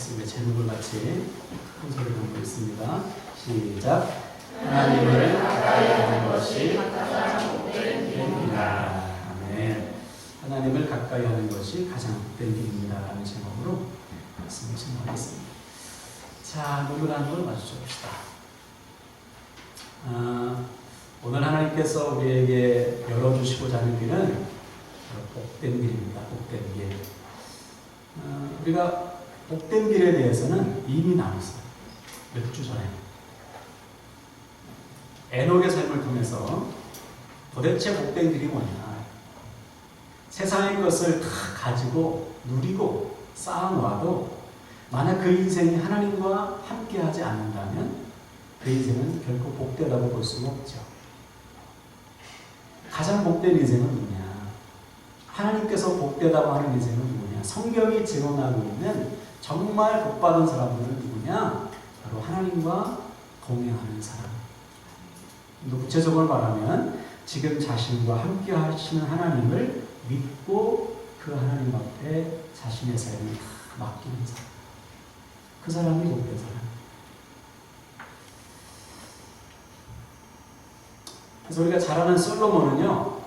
말씀의 제목을 같이 한 소리 담고 있습니다. 시작. 하나님을 가까이 하는 것이 가장 복된 길입니다. 아멘. 하나님을 가까이 하는 것이 가장 복된 길입니다. 라는 제목으로 말씀을 진행하겠습니다. 자, 눈을 한번 마주쳐 봅시다. 오늘 하나님께서 우리에게 열어주시고자 하는 길은 복된 길입니다. 복된 길. 우리가 복된 길에 대해서는 이미 나눴어요. 몇 주 전에. 에녹의 삶을 통해서 도대체 복된 길이 뭐냐. 세상의 것을 다 가지고 누리고 쌓아놓아도 만약 그 인생이 하나님과 함께하지 않는다면 그 인생은 결코 복되다고 볼 수는 없죠. 가장 복된 인생은 누구냐? 하나님께서 복되다고 하는 인생은 누구냐? 성경이 증언하고 있는 정말 복받은 사람들은 누구냐? 바로 하나님과 동행하는 사람. 또 구체적으로 말하면 지금 자신과 함께 하시는 하나님을 믿고 그 하나님 앞에 자신의 삶을 다 맡기는 사람. 그 사람이 복된 사람. 그래서 우리가 잘 아는 솔로몬은요,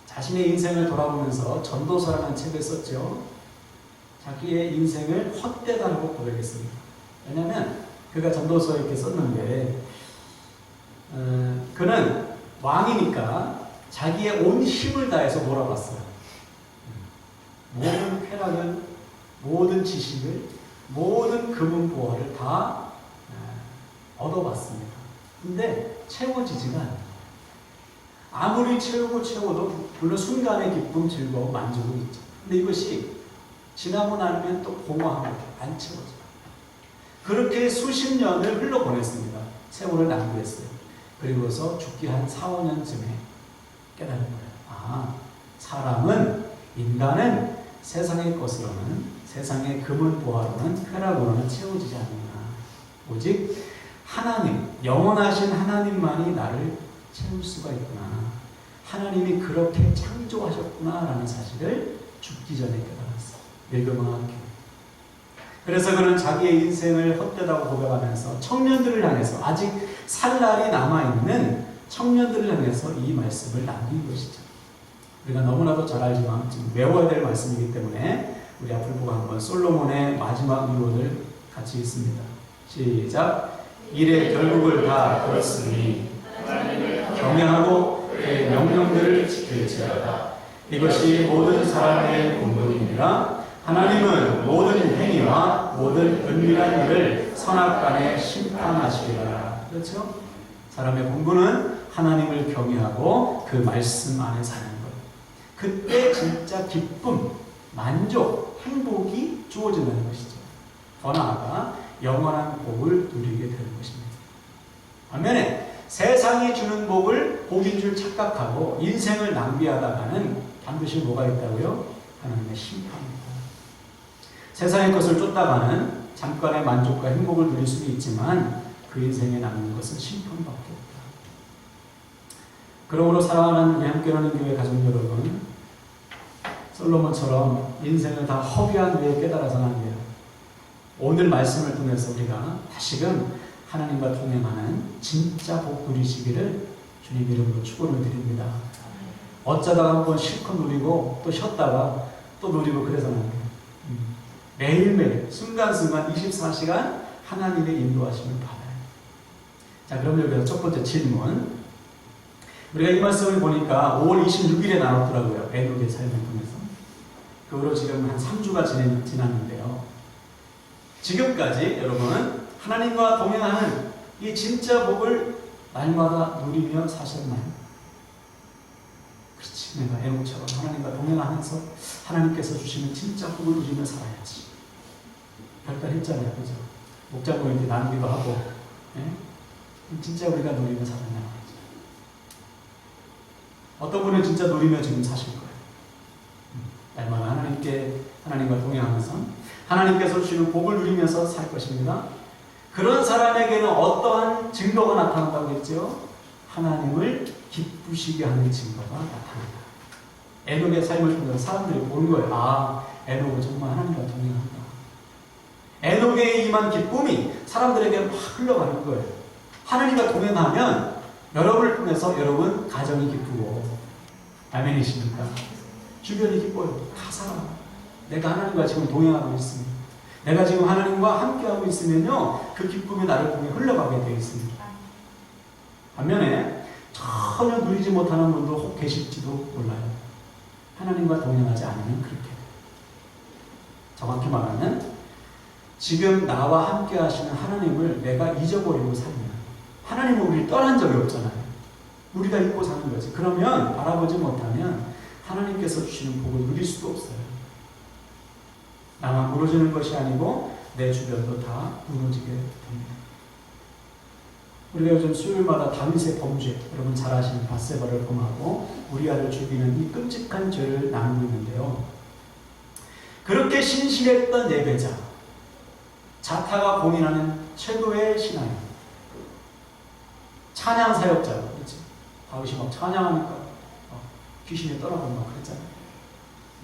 자신의 인생을 돌아보면서 전도서라는 책을 썼죠. 자기의 인생을 헛되다라고 고백했습니다. 왜냐하면 그가 전도서에 이렇게 썼는데 그는 왕이니까 자기의 온 힘을 다해서 몰아봤어요. 모든 쾌락을, 모든 지식을, 모든 금은 보화를 다 얻어봤습니다. 근데 채워지지가 않아요. 아무리 채우고 물론 순간의 기쁨, 즐거움, 만족은 있죠. 근데 이것이 지나고 나면 또 공허하고 안 채워져요. 그렇게 수십 년을 흘러보냈습니다. 세월을 낭비했어요. 그리고서 죽기 한 4, 5년쯤에 깨달은 거예요. 사람은, 인간은 세상의 것으로는, 세상의 금은 보화로는, 쾌락으로는 채워지지 않는구나. 오직 하나님, 영원하신 하나님만이 나를 채울 수가 있구나. 하나님이 그렇게 창조하셨구나 라는 사실을 죽기 전에 깨달았어요. 일교명학교. 그래서 그는 자기의 인생을 헛되다고 고백하면서 청년들을 향해서, 아직 살 날이 남아있는 청년들을 향해서 이 말씀을 남긴 것이죠. 우리가 너무나도 잘 알지만 지금 외워야 될 말씀이기 때문에 우리 앞을 보고 한번 솔로몬의 마지막 유언을 같이 읽습니다. 시작. 일의 결국을 다 들었으니 경외하고 그의 명령들을 지킬지어다. 이것이 모든 사람의 본분이니라. 하나님은 모든 행위와 모든 은밀한 일을 선악간에 심판하시리라. 그렇죠? 사람의 본분은 하나님을 경외하고 그 말씀 안에 사는 것. 그때 진짜 기쁨, 만족, 행복이 주어진다는 것이죠. 더 나아가 영원한 복을 누리게 되는 것입니다. 반면에 세상이 주는 복인 줄 착각하고 인생을 낭비하다가는 반드시 뭐가 있다고요? 하나님의 심판입니다. 세상의 것을 쫓다가는 잠깐의 만족과 행복을 누릴 수는 있지만 그 인생에 남는 것은 심판밖에 없다. 그러므로 사랑하는 우리 함께하는 교회 가족 여러분, 솔로몬처럼 인생을 다 허비한 후에 깨달아서는 안 돼요. 오늘 말씀을 통해서 우리가 다시금 하나님과 동행하는 진짜 복 누리시기를 주님 이름으로 축원을 드립니다. 어쩌다가 한번 실컷 누리고 또 쉬었다가 또 누리고 그래서는 안 돼요. 매일매일 순간순간 24시간 하나님의 인도하심을 받아요. 자, 그럼 여기서 첫 번째 질문. 우리가 이 말씀을 보니까 5월 26일에 나눴더라고요. 에녹의 삶을 통해서. 그 후로 지금 한 3주가 지났는데요. 지금까지 여러분은 하나님과 동행하는 이 진짜 복을 날마다 누리며 사셨나요? 그렇지, 내가 에녹처럼 하나님과 동행하면서 하나님께서 주시는 진짜 복을 누리며 살아야지. 별달 했잖아요, 그죠? 목장모님께 나누기도 하고, 진짜 우리가 누리며 살았냐? 어떤 분은 진짜 누리며 지금 사실 거예요. 날마다 하나님과 동행하면서 하나님께서 주시는 복을 누리면서 살 것입니다. 그런 사람에게는 어떠한 증거가 나타난다고 했죠? 하나님을 기쁘시게 하는 증거가 나타난다. 에녹의 삶을 통해서 사람들이 보는 거예요. 에녹은 정말 하나님과 동행한다. 전교회에 임한 기쁨이 사람들에게 막 흘러가는 거예요. 하나님과 동행하면 여러분을 통해서 여러분 가정이 기쁘고, 아멘이십니까? 주변이 기뻐요. 다 살아. 내가 하나님과 지금 동행하고 있습니다. 내가 지금 하나님과 함께하고 있으면요, 그 기쁨이 나를 통해 흘러가게 되어 있습니다. 반면에 전혀 누리지 못하는 분도 혹 계실지도 몰라요. 하나님과 동행하지 않으면 그렇게. 정확히 말하면 지금 나와 함께 하시는 하나님을 내가 잊어버리고 살면, 하나님은 우리를 떠난 적이 없잖아요. 우리가 잊고 사는 거지. 그러면 바라보지 못하면 하나님께서 주시는 복을 누릴 수도 없어요. 나만 무너지는 것이 아니고 내 주변도 다 무너지게 됩니다. 우리가 요즘 수요일마다 다윗의 범죄, 여러분 잘 아시는 밧세바를 범하고 우리아를 죽이는 이 끔찍한 죄를 나누고 있는데요. 그렇게 신실했던 예배자, 자타가 공인하는 최고의 신앙인, 찬양 사역자로, 그렇지? 다윗이 막 찬양하니까 귀신이 떠나고 막 그랬잖아요.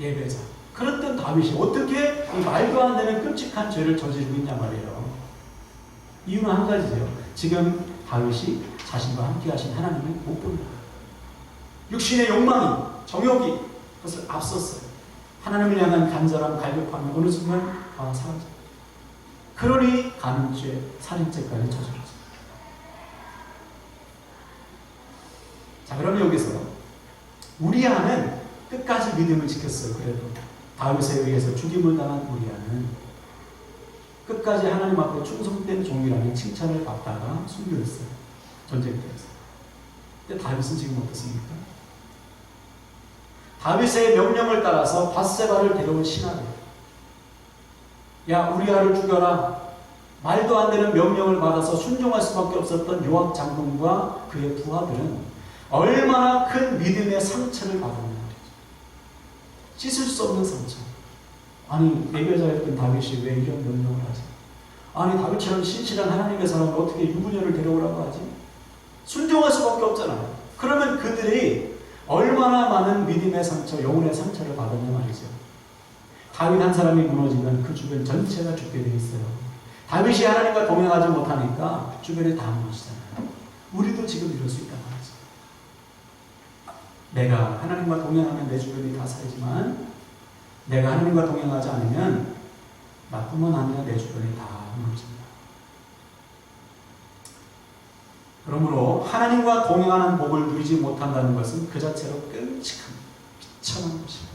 예배자. 그랬던 다윗이 어떻게 이 말도 안 되는 끔찍한 죄를 저지르고 있냐 말이에요. 이유는 한 가지죠. 지금 다윗이 자신과 함께 하신 하나님을 못 본다. 육신의 욕망이, 정욕이 그것을 앞섰어요. 하나님을 향한 간절한 갈급함이 어느 순간 사라져요. 그러니 간음죄, 살인죄까지 저질렀어요. 자, 그럼 여기서 우리아는 끝까지 믿음을 지켰어요. 그래도 다윗에 의해서 죽임을 당한 우리아는 끝까지 하나님 앞에 충성된 종이라는 칭찬을 받다가 순교했어요. 전쟁터에서. 근데 다윗은 지금 어떻습니까? 다윗의 명령을 따라서 밧세바를 데려온 신하들, 야 우리아를 죽여라, 말도 안 되는 명령을 받아서 순종할 수밖에 없었던 요압 장군과 그의 부하들은 얼마나 큰 믿음의 상처를 받았냐 말이죠. 씻을 수 없는 상처. 아니 예배자였던 다윗이 왜 이런 명령을 하지? 아니 다윗처럼 신실한 하나님의 사람을 어떻게 유부녀를 데려오라고 하지? 순종할 수밖에 없잖아요. 그러면 그들이 얼마나 많은 믿음의 상처, 영혼의 상처를 받았냐 말이죠. 다윗 한 사람이 무너지면 그 주변 전체가 죽게 되어 있어요. 다윗이 하나님과 동행하지 못하니까 주변에 다 무너지잖아요. 우리도 지금 이럴 수 있단 말이죠. 내가 하나님과 동행하면 내 주변이 다 살지만 내가 하나님과 동행하지 않으면 나뿐만 아니라 내 주변이 다 무너집니다. 그러므로 하나님과 동행하는 복을 누리지 못한다는 것은 그 자체로 끔찍한, 비참한 것입니다.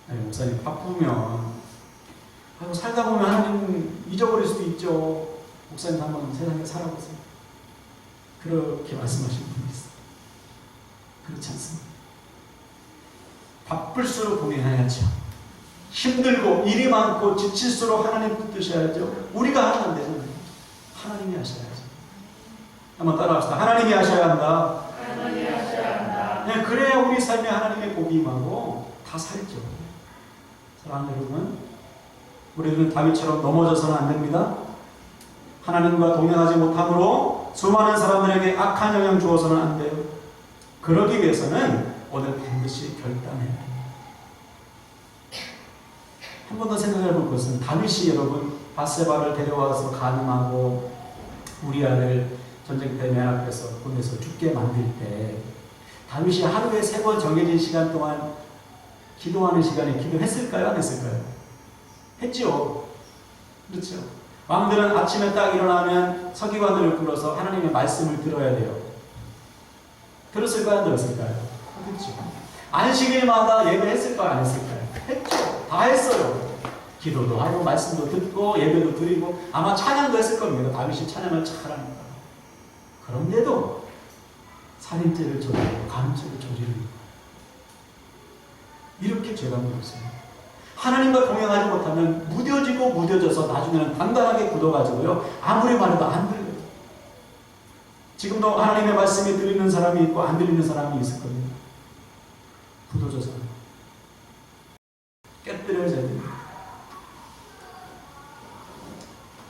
아니, 목사님 바쁘면 살다 보면 하나님 잊어버릴 수도 있죠. 목사님 한번 세상에 살아보세요. 그렇게 말씀하시는 분이 있어요. 그렇지 않습니다. 바쁠수록 동행해야죠. 힘들고 일이 많고 지칠수록 하나님 붙드셔야죠. 우리가 하면 안 되잖아요. 하나님이 하셔야죠. 한번 따라합시다. 하나님이 하셔야 한다. 하나님이 하셔야 한다. 네, 그래야 우리 삶에 하나님의 복이 임하고 다 살죠. 사랑하는 여러분, 우리들은 다윗처럼 넘어져서는 안 됩니다. 하나님과 동행하지 못함으로 수많은 사람들에게 악한 영향 주어서는 안 돼요. 그러기 위해서는 오늘 반드시 결단해야 합니다. 한 번 더 생각해 볼 것은 다윗이 여러분 밧세바를 데려와서 간음하고 우리아를 전쟁터 맨 앞에서 보내서 죽게 만들 때 다윗이 하루에 3번 정해진 시간 동안 기도하는 시간에 기도했을까요? 안 했을까요? 했죠. 그렇죠. 왕들은 아침에 딱 일어나면 서기관들을 불러서 하나님의 말씀을 들어야 돼요. 들었을까요? 안 들었을까요? 그렇죠. 안식일마다 예배했을까요? 안 했을까요? 했죠. 다 했어요. 기도도 하고 말씀도 듣고 예배도 드리고 아마 찬양도 했을 겁니다. 다윗이 찬양을 잘하니까. 그런데도 살인죄를 저지르고 간음죄를 저지르는 거예요. 이렇게 죄가 묻었어요. 하나님과 동행하지 못하면 무뎌지고 무뎌져서 나중에는 단단하게 굳어가지고요. 아무리 말해도 안 들려요. 지금도 하나님의 말씀이 들리는 사람이 있고 안 들리는 사람이 있을 겁니다. 굳어져서 깨뜨려져야 됩니다.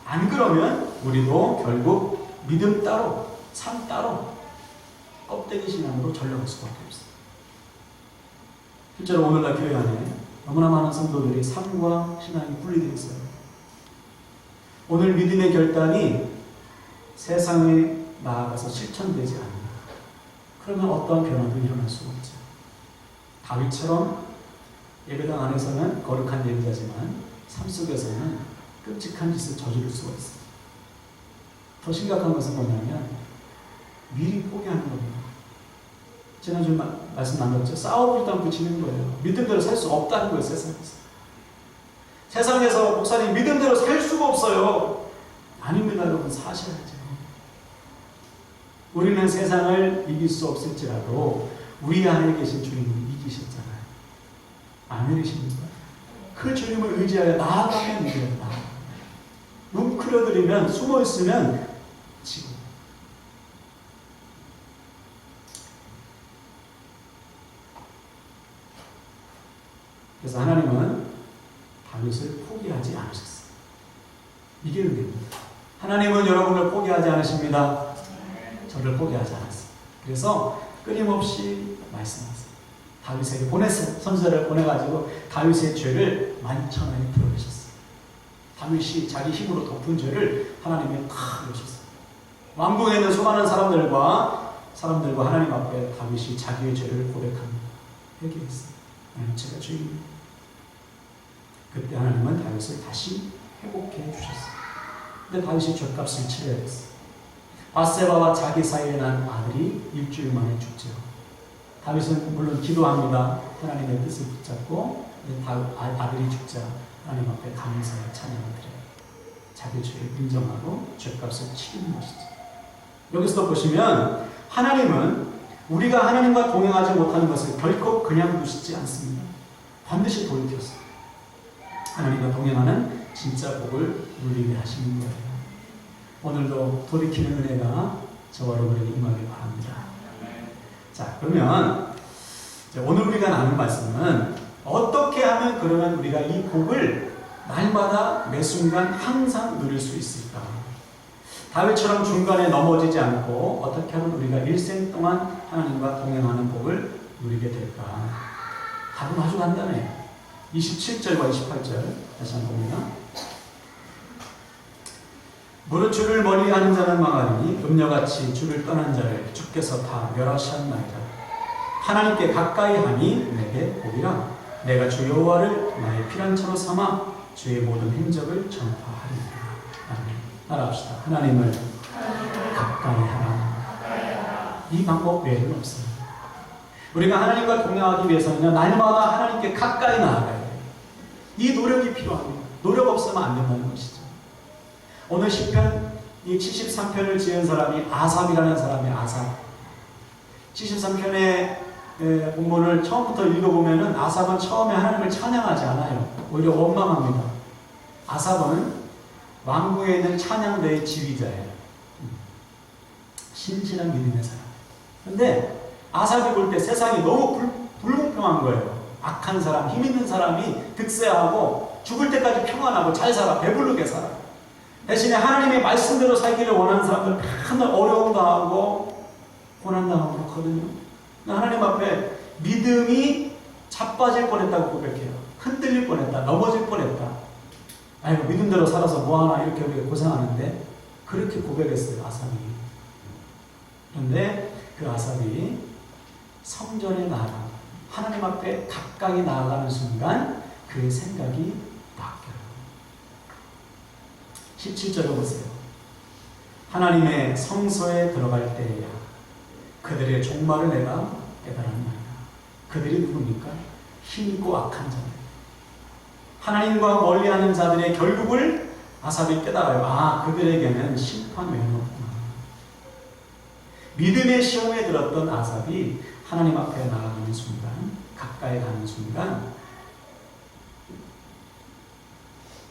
안 그러면 우리도 결국 믿음 따로 삶 따로 껍데기 신앙으로 전락할 수밖에 없어요. 실제로 오늘날 교회 안에 너무나 많은 성도들이 삶과 신앙이 분리되어 있어요. 오늘 믿음의 결단이 세상에 나아가서 실천되지 않는다. 그러면 어떠한 변화도 일어날 수가 없죠. 다윗처럼 예배당 안에서는 거룩한 예배자지만 삶 속에서는 끔찍한 짓을 저지를 수가 있어요. 더 심각한 것은 뭐냐면 미리 포기하는 겁니다. 지난주에 말씀 나눴죠. 싸워보지도 않고 지는 거예요. 믿음대로 살 수 없다는 거예요. 세상에서 목사님 믿음대로 살 수가 없어요. 아닙니다. 여러분, 사셔야죠. 우리는 세상을 이길 수 없을지라도 우리 안에 계신 주님이 이기셨잖아요. 안 믿으십니까? 그 주님을 의지하여 나아가면 이겨요. 뭉클어들이면 숨어있으면 지고. 그래서 하나님은 다윗을 포기하지 않으셨어요. 이게 의미입니다. 하나님은 여러분을 포기하지 않으십니다. 저를 포기하지 않았어요. 그래서 끊임없이 말씀하세요. 다윗에게 보냈어요. 선지자를 보내가지고 다윗의 죄를 만천하에 풀어내셨어요. 다윗이 자기 힘으로 덮은 죄를 하나님이 다 내셨어요. 왕궁에 있는 수많은 사람들과 하나님 앞에 다윗이 자기의 죄를 고백합니다. 회개했어요. 하나님, 제가 죄인입니다. 그때 하나님은 다윗을 다시 회복해 주셨어요. 근데 다윗이 죗값을 치러야 했어요. 바세바와 자기 사이에 난 아들이 일주일 만에 죽죠. 다윗은 물론 기도합니다. 하나님의 뜻을 붙잡고 아들이 죽자 하나님 앞에 감사의 찬양을 드려요. 자기 죄를 인정하고 죗값을 치르는 것이죠. 여기서 보시면 하나님은 우리가 하나님과 동행하지 못하는 것을 결코 그냥 두시지 않습니다. 반드시 돌이켰어요. 하나님과 동행하는 진짜 복을 누리게 하시는 거예요. 오늘도 돌이키는 은혜가 저와 여러분에게 임하길 바랍니다. 자, 그러면 오늘 우리가 나눈 말씀은 어떻게 하면 그러면 우리가 이 복을 날마다 매 순간 항상 누릴 수 있을까? 다윗처럼 중간에 넘어지지 않고 어떻게 하면 우리가 일생 동안 하나님과 동행하는 복을 누리게 될까? 답은 아주 간단해요. 27절과 28절 다시 한번 봅니다. 무릇 주를 멀리하는 자는 망하리니 음녀같이 주를 떠난 자를 주께서 다 멸하셨나이다. 하나님께 가까이 하니 내게 복이라. 내가 주 여호와를 나의 피난처로 삼아 주의 모든 행적을 전파하리라. 아멘. 따라합시다. 하나님을 가까이 하라. 이 방법 외에는 없어요. 우리가 하나님과 동행하기 위해서는 날마다 하나님께 가까이 나아가야 돼요. 이 노력이 필요합니다. 노력 없으면 안 된다는 것이죠. 오늘 시편 이 73편을 지은 사람이 아삽이라는 사람이 아삽. 73편의 본문을 처음부터 읽어보면은 아삽은 처음에 하나님을 찬양하지 않아요. 오히려 원망합니다. 아삽은 왕궁에 있는 찬양대의 지휘자예요. 신실한 믿음의 사람. 근데 아삽이 볼 때 세상이 너무 불공평한 거예요. 악한 사람, 힘 있는 사람이 득세하고 죽을 때까지 평안하고 잘 살아, 배부르게 살아. 대신에 하나님의 말씀대로 살기를 원하는 사람들 맨날 어려움 당하고 고난 당하고 그렇거든요. 하나님 앞에 믿음이 자빠질 뻔했다고 고백해요. 흔들릴 뻔했다, 넘어질 뻔했다. 아이고 믿음대로 살아서 뭐하나 이렇게 우리가 고생하는데 그렇게 고백했어요. 아삽이. 그런데 그 아삽이 성전에 나아가 하나님 앞에 가까이 나아가는 순간 그의 생각이 바뀌어요. 17절을 보세요. 하나님의 성소에 들어갈 때에야 그들의 종말을 내가 깨달았나이다. 그들이 누굽니까? 힘있고 악한 자들. 하나님과 멀리하는 자들의 결국을 아삽이 깨달아요. 아, 그들에게는 심판 외에는 없구나. 믿음의 시험에 들었던 아삽이 하나님 앞에 나아가는 순간, 가까이 가는 순간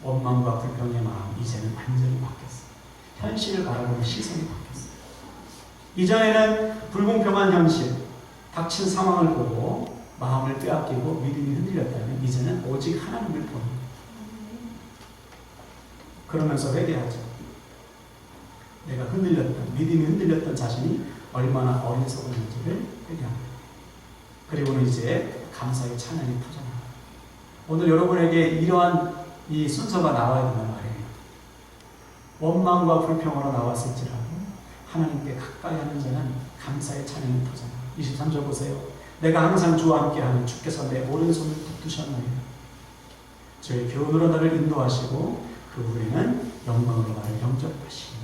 원망과 불평의 마음 이제는 완전히 바뀌었어요. 현실을 바라보는 시선이 바뀌었어요. 이전에는 불공평한 현실, 닥친 상황을 보고 마음을 빼앗기고 믿음이 흔들렸다면 이제는 오직 하나님을 보는 거예요. 그러면서 회개하죠. 내가 흔들렸던, 믿음이 흔들렸던 자신이 얼마나 어리석었는지를 회개합니다. 그리고는 이제 감사의 찬양이 터져나가요. 오늘 여러분에게 이러한 이 순서가 나와야 된단 말이에요. 원망과 불평으로 나왔을지라도 하나님께 가까이 하는 자는 감사의 찬양이 터져나. 23절 보세요. 내가 항상 주와 함께하는 주께서 내 오른손을 붙드셨나이다. 주의 교훈으로 나를 인도하시고 그 후에는 영광으로 나를 영접하시니.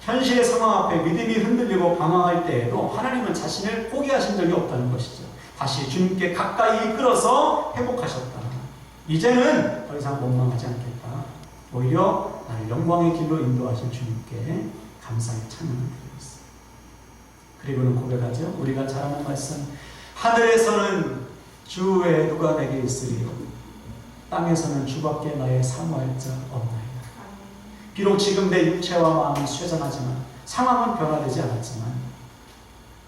현실의 상황 앞에 믿음이 흔들리고 방황할 때에도 하나님은 자신을 포기하신 적이 없다는 것이죠. 다시 주님께 가까이 이끌어서 회복하셨다. 이제는 더 이상 원망하지 않겠다. 오히려 나를 영광의 길로 인도하신 주님께 감사의 찬양을 드리고 있습니다. 그리고는 고백하죠. 우리가 잘 아는 말씀. 하늘에서는 주 외에 누가 내게 있으리요. 땅에서는 주밖에 나의 사모할 자 없나이다. 비록 지금 내 육체와 마음이 쇠잔하지만, 상황은 변화되지 않았지만,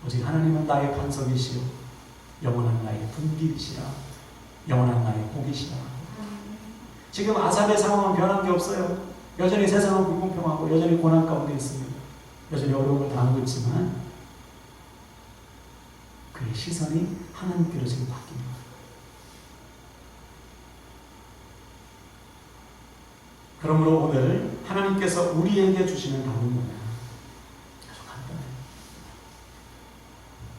오직 하나님은 나의 반석이시요 영원한 나의 분깃이시라. 영원한 나의 복이시라. 지금 아삽의 상황은 변한 게 없어요. 여전히 세상은 불공평하고 여전히 고난 가운데 있습니다. 여전히 어려움을 당하고 있지만 그의 시선이 하나님께로 지금 바뀝니다. 그러므로 오늘 하나님께서 우리에게 주시는 답은 뭐냐? 아주 간단해요.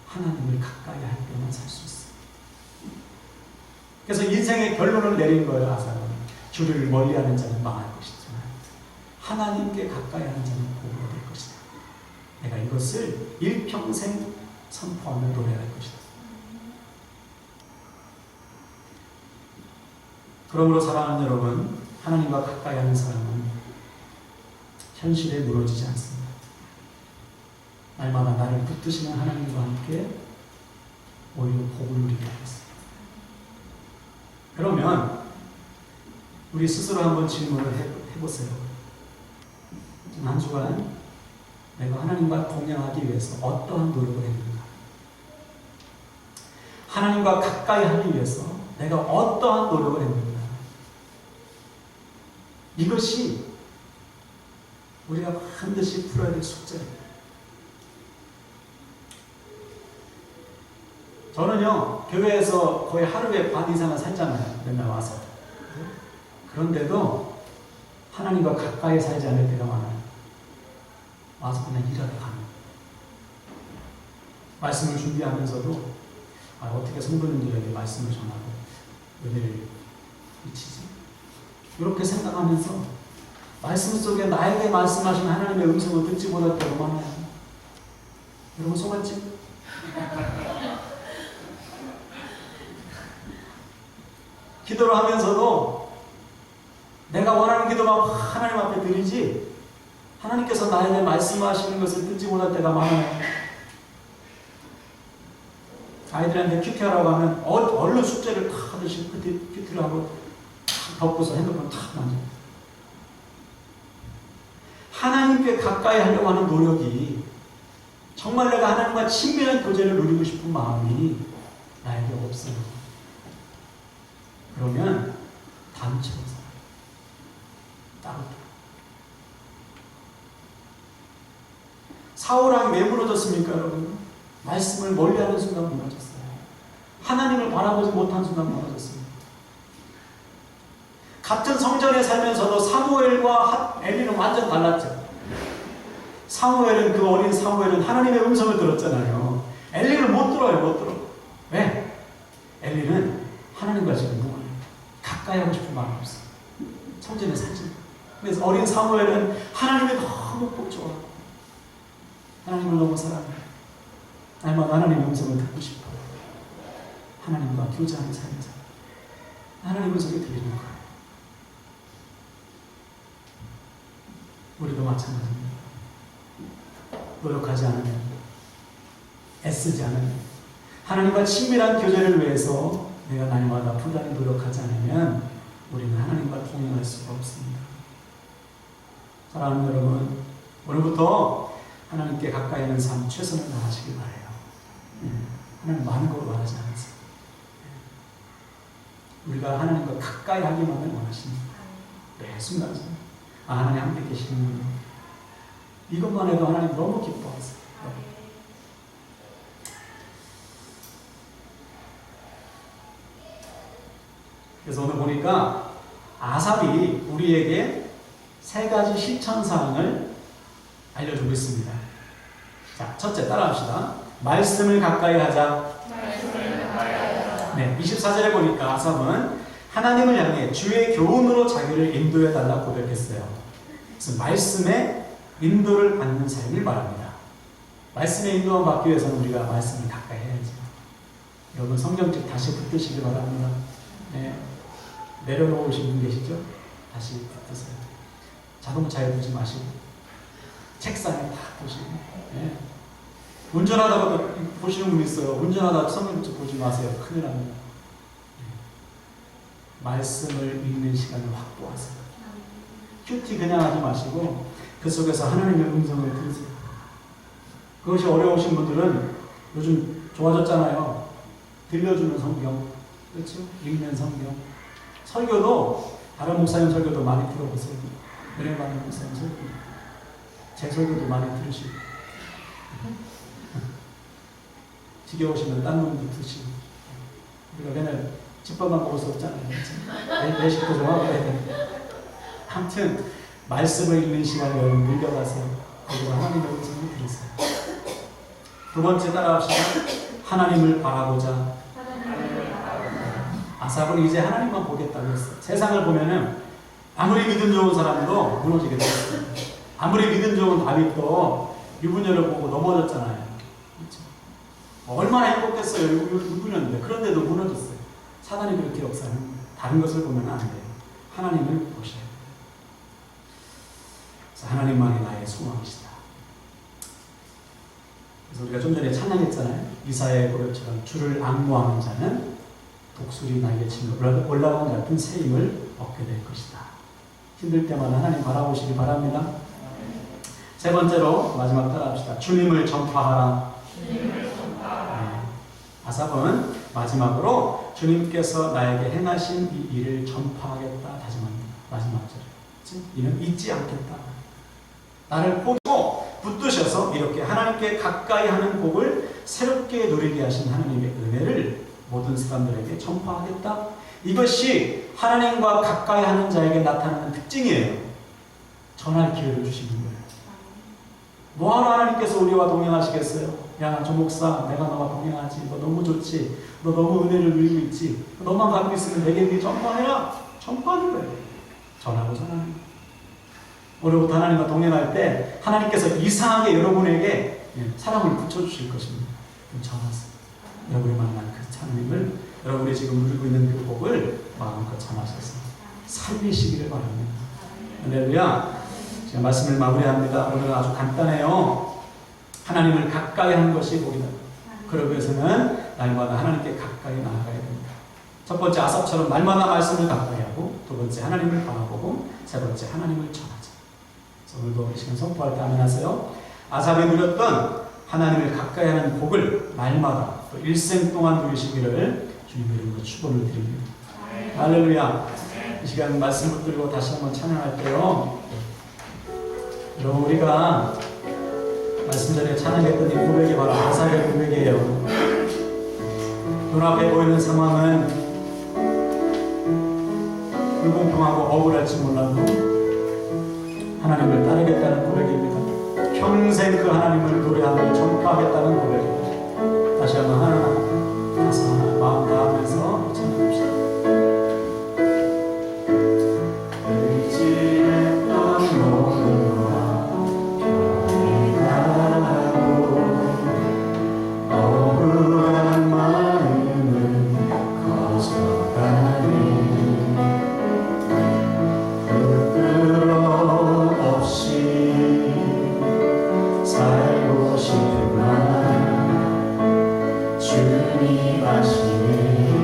하나님을 가까이 할 때만 살 수 있어요. 그래서 인생의 결론을 내린 거예요. 아삽은. 주를 멀리하는 자는 망할 것이지만 하나님께 가까이 하는 자는 복을 얻을 것이다. 내가 이것을 일평생 선포하며 노래할 것이다. 그러므로 사랑하는 여러분, 하나님과 가까이 하는 사람은 현실에 무너지지 않습니다. 날마다 나를 붙드시는 하나님과 함께 오히려 복을 누리게 하겠습니다. 그러면 우리 스스로 한번 질문을 해보세요. 한 주간 내가 하나님과 동행하기 위해서 어떠한 노력을 했는가? 하나님과 가까이 하기 위해서 내가 어떠한 노력을 했는가? 이것이 우리가 반드시 풀어야 될 숙제입니다. 저는요, 교회에서 거의 하루에 반 이상은 살잖아요. 맨날 와서. 그런데도 하나님과 가까이 살지 않을 때가 많아요. 와서 그냥 일하다 가는. 말씀을 준비하면서도 어떻게 성도님들에게 말씀을 전하고 은혜를 미치지? 이렇게 생각하면서 말씀 속에 나에게 말씀하신 하나님의 음성을 듣지 못할 때가 많아요. 여러분 속았지? 기도를 하면서도 내가 원하는 기도만 하나님 앞에 드리지 하나님께서 나에게 말씀하시는 것을 듣지 못할 때가 많아요. 아이들한테 큐티하라고 하면 얼른 숙제를 다 하듯이 큐티를 하고 덮고서 핸드폰 탁 만져. 하나님께 가까이 하려고 하는 노력이 정말 내가 하나님과 친밀한 교제를 누리고 싶은 마음이 나에게 없어요. 그러면 단체로 살아요. 따로. 사울왕이 왜 무너졌습니까, 여러분? 말씀을 멀리하는 순간 무너졌어요. 하나님을 바라보지 못한 순간 무너졌습니다. 같은 성전에 살면서도 사무엘과 엘리는 완전 달랐죠. 사무엘은 그 어린 사무엘은 하나님의 음성을 들었잖아요. 엘리는 못 들어요, 못 들어. 왜? 엘리는 하나님과 지금 무관해요. 가까이 하고 싶은 마음이 없어요. 성전에 살지. 그래서 어린 사무엘은 하나님이 너무 복 좋아. 하나님을 너무 사랑해. 날마다 하나님의 음성을 듣고 싶어. 하나님과 교제하는 삶을 살아. 하나님의 음성이 들리는 거예요. 우리도 마찬가지입니다. 노력하지 않으면, 애쓰지 않으면, 하나님과 친밀한 교제를 위해서 내가 날마다 부단히 노력하지 않으면 우리는 하나님과 동행할 수가 없습니다. 사랑하는 여러분, 오늘부터 하나님께 가까이 있는 삶 최선을 다하시길 바라요. 하나님 많은 걸 원하지 않으세요. 우리가 하나님과 가까이 하기만을 원하십니다. 매 순간 하나님 함께 계시는 이것만 해도 하나님 너무 기뻐하세요. 그래서 오늘 보니까 아삽이 우리에게 세 가지 실천사항을 알려주고 있습니다. 자, 첫째 따라합시다. 말씀을 가까이 하자. 네, 24절에 보니까 아삽은 하나님을 향해 주의 교훈으로 자기를 인도해 달라 고백했어요. 그래서 말씀의 인도를 받는 삶을 말합니다. 말씀의 인도를 받기 위해서는 우리가 말씀을 가까이 해야죠. 여러분 성경책 다시 붙드시기 바랍니다. 네, 내려놓으신 분 계시죠? 다시 붙드세요. 자동차에 두지 마시고 책상에 다 보시고. 네. 운전하다가 보시는 분 있어요. 운전하다가 성경책 보지 마세요. 큰일 납니다. 네. 말씀을 읽는 시간을 확보하세요. 큐티 그냥 하지 마시고 그 속에서 하나님의 음성을 들으세요. 그것이 어려우신 분들은 요즘 좋아졌잖아요. 들려주는 성경, 그렇죠? 읽는 성경. 설교도 다른 목사님 설교도 많이 들어보세요. 은혜 받는 목사님 설교, 제 설교도 많이 들으시고. 지겨우시면 딴 놈도 드시고. 우리가 맨날 집밥만 먹을 수 없잖아요. 내식도 좀 하고 해야 돼. 아무튼 말씀을 읽는 시간을 여러분 늘려가세요. 거기서 하나님의 음성을 들으세요. 두 번째 따라합시다. 하나님을 바라보자. 아삽은 이제 하나님만 보겠다고 했어요. 세상을 보면은 아무리 믿음 좋은 사람도 무너지게 되었어요. 아무리 믿음 좋은 다윗도 유부녀를 보고 넘어졌잖아요. 그렇죠? 얼마나 행복했어요. 유부녀인데. 그런데도 무너졌어요. 사단이 그렇게 역사하는 거예요. 다른 것을 보면 안 돼요. 하나님을 보셔야 돼요. 그래서 하나님만이 나의 소망이시다. 그래서 우리가 좀 전에 찬양했잖아요. 이사야의 고백처럼 주를 앙모하는 자는 독수리 날개치며 올라온 같은 새 힘을 얻게 될 것이다. 힘들 때마다 하나님 바라보시기 바랍니다. 세 번째로 마지막 따라합시다. 주님을 전파하라. 네. 아삽은 마지막으로 주님께서 나에게 행하신 이 일을 전파하겠다 다짐합니다. 마지막 절에. 이는 잊지 않겠다. 나를 보고 붙드셔서 이렇게 하나님께 가까이 하는 복을 새롭게 누리게 하신 하나님의 은혜를 모든 사람들에게 전파하겠다. 이것이 하나님과 가까이 하는 자에게 나타나는 특징이에요. 전할 기회를 주시는 거예요. 뭐하러 하나님께서 우리와 동행하시겠어요? 야, 조 목사, 내가 너와 동행하지. 너 너무 좋지. 너 너무 은혜를 누리고 있지. 너만 갖고 있으면 내게 네 전파해라. 전파하는 거예요. 전하고 전하는 거예요. 오늘부터 하나님과 동행할 때 하나님께서 이상하게 여러분에게 사랑을 붙여주실 것입니다. 그럼 전하세요. 여러분이 만난 그 하나님을, 여러분이 지금 누리고 있는 그 복을 마음껏 전하셔서 살리시기를 바랍니다. 할렐루야. 제가 말씀을 마무리합니다. 오늘은 아주 간단해요. 하나님을 가까이 하는 것이 복이다. 그러기 위해서는 날마다 하나님께 가까이 나아가야 됩니다. 첫 번째 아삽처럼 날마다 말씀을 가까이 하고, 두 번째 하나님을 바라보고, 세 번째 하나님을 전하자. 그래서 오늘도 이 시간 선포할 때 아멘 하세요. 아삽이 누렸던 하나님을 가까이 하는 복을 날마다 또 일생 동안 누리시기를 주님의 이름으로 축원을 드립니다. 할렐루야. 이 시간 말씀 붙들고 다시 한번 찬양할게요. 여러분, 우리가 말씀 전에 찬양했던 이 고백이 바로 아삽의 고백이에요. 눈앞에 보이는 상황은 불공평하고 억울할지 몰라도 하나님을 따르겠다는 고백입니다. 평생 그 하나님을 노래하며 전파하겠다는 고백입니다. 다시 한번 하나, 다시 하나, 마음 다하면서 찬양합시다. 주님 아시네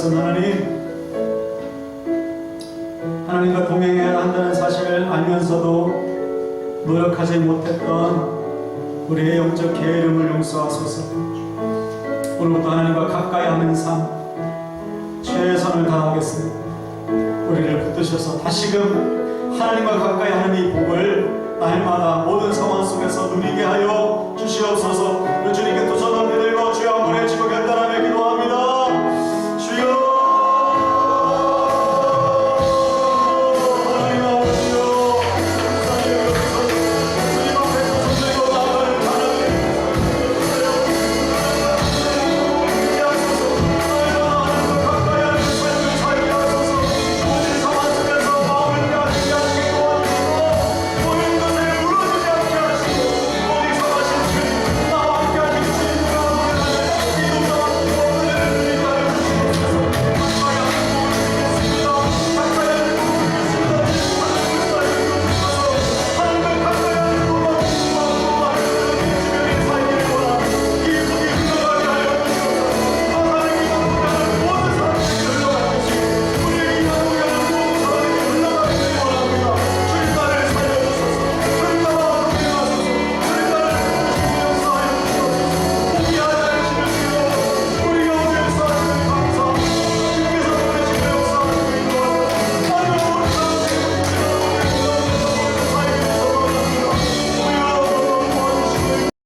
것은 하나님과 동행해야 한다는 사실을 알면서도 노력하지 못했던 우리의 영적 게으름을 용서하소서. 오늘부터 하나님과 가까이 하는 삶 최선을 다하겠습니다. 우리를 붙드셔서 다시금 하나님과 가까이 하는 이 복을 날마다 모든 상황 속에서 누리게 하여 주시옵소서.